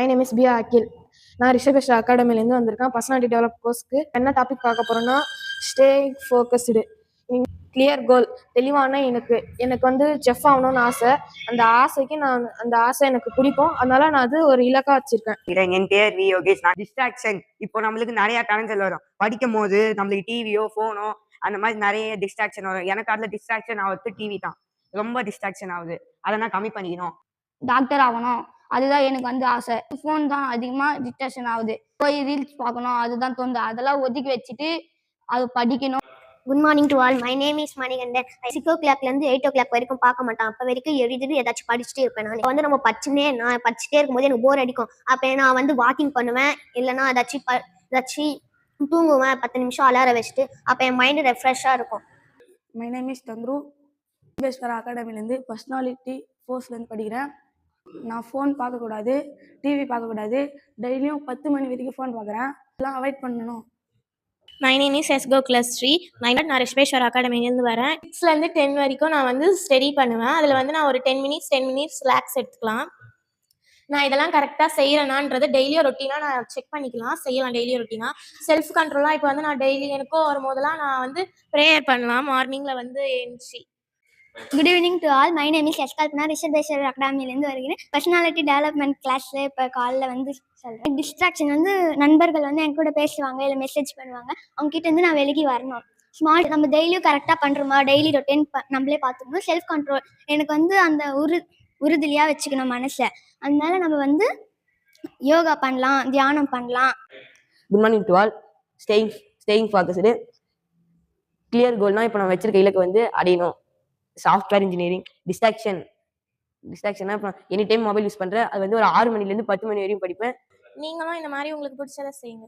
Name is பியா அகில். நான் ரிஷபேஷ் அகாடமிலேருந்து வந்திருக்கேன். Personality develop கோர்ஸ்க்கு என்ன டாபிக் பார்க்க போகிறோன்னா ஸ்டேயிங் ஃபோக்கஸ்டு, கிளியர் கோல். தெளிவான எனக்கு வந்து செஃப் ஆகணும்னு ஆசை. அந்த ஆசை எனக்கு பிடிக்கும். அதனால நான் அது ஒரு இலக்கா வச்சிருக்கேன். என் பேர் வி யோகேஷ். நான் டிஸ்ட்ராக்ஷன் இப்போ நம்மளுக்கு நிறைய கலைஞர்கள் வரும். படிக்கும் போது நம்மளுக்கு டிவியோ ஃபோனோ அந்த மாதிரி நிறைய டிஸ்ட்ராக்ஷன் வரும். எனக்கு அதில் டிஸ்ட்ராக்ஷன் ஆகுது டிவி தான். ரொம்ப டிஸ்ட்ராக்ஷன் ஆகுது. அதை நான் கம்மி பண்ணிக்கணும். டாக்டர் ஆகணும், அதுதான் எனக்கு வந்து ஆசை. ஃபோன் தான் அதிகமாக டிஸ்ட்ராக்ஷன் ஆகுது. போய் ரீல்ஸ் பார்க்கணும் அதுதான் தோணுது. அதெல்லாம் ஒதுக்கி வச்சுட்டு அது படிக்கணும். Good morning to all. My name is Manikandan. 6 o'clockலேருந்து 8 o'clock வரைக்கும் பார்க்க மாட்டேன். அப்போ வரைக்கும் எழுதிட்டு ஏதாச்சும் படிச்சுட்டே இருப்பேன். நான் வந்து நம்ம நான் படிச்சுட்டே இருக்கும்போது எனக்கு போர் அடிக்கும். அப்போ நான் வந்து வாக்கிங் பண்ணுவேன், இல்லைன்னா ஏதாச்சும் தூங்குவேன் 10 நிமிஷம் அலாரம் வச்சுட்டு. அப்போ என் மைண்டு ரெஃப்ரெஷ்ஷாக இருக்கும். My name is Thanthuru. Rishabeswara அகாடமிலேருந்து பர்சனாலிட்டி கோர்ஸ்லேருந்து படிக்கிறேன். நான் ஃபோன் பார்க்கக்கூடாது, டிவி பார்க்கக்கூடாது. டெய்லியும் 10 மணி வரைக்கும் ஃபோன் பார்க்குறேன். எல்லாம் அவாய்ட் பண்ணணும். மை நேம் இஸ் எஸ்கோ கிளாஸ் 3. நான் ரிஷபேஸ்வரா அகாடமிலேருந்து வரேன். 6லேருந்து 10 வரைக்கும் நான் வந்து ஸ்டடி பண்ணுவேன். அதில் வந்து நான் ஒரு 10 மினிட்ஸ் ரிலாக்ஸ் எடுத்துக்கலாம். நான் இதெல்லாம் கரெக்டாக செய்கிறேனான்றது டெய்லியும் ரொட்டீனாக நான் செக் பண்ணிக்கலாம். செய்யலாம் டெய்லியும் ரொட்டீனாக. செல்ஃப் கண்ட்ரோலாக இப்போ வந்து நான் டெய்லி எனக்கும் வரும்போதெல்லாம் நான் வந்து ப்ரேயர் பண்ணலாம் மார்னிங்கில் வந்து எழுந்துச்சி. Good evening to all. My name is Yashkalpana. Rishabeswara அகாடமிலேருந்து வருகிறேன். பர்சனாலிட்டி டெவலப்மெண்ட் கிளாஸில் இப்போ காலைல வந்து சொல்கிறேன். டிஸ்ட்ராக்ஷன் வந்து நண்பர்கள் வந்து என் கூட பேசுவாங்க, இல்லை மெசேஜ் பண்ணுவாங்க. அவங்ககிட்ட நான் விலகி வரணும். ஸ்மார்ட் நம்ம டெய்லியும் கரெக்டாக பண்ணுறோமா, டெய்லி ரொட்டீன் நம்மளே பார்த்துக்கணும். செல்ஃப் கண்ட்ரோல் எனக்கு வந்து அந்த உறுதியாக வச்சுக்கணும் மனசை. அதனால நம்ம வந்து யோகா பண்ணலாம், தியானம் பண்ணலாம். Good morning to all. Staying focused, clear கோல்னா இப்போ நான் வச்சிருக்க இலக்கு வந்து அடையணும். Software engineering. டிஸ்ட்ராக்ஷனா இப்போ எனி டைம் மொபைல் யூஸ் பண்ணுறேன். அது வந்து ஒரு 6 மணிலேருந்து 10 மணி வரையும் படிப்பேன். நீங்களும் இந்த மாதிரி உங்களுக்கு பிடிச்சதை செய்யுங்க.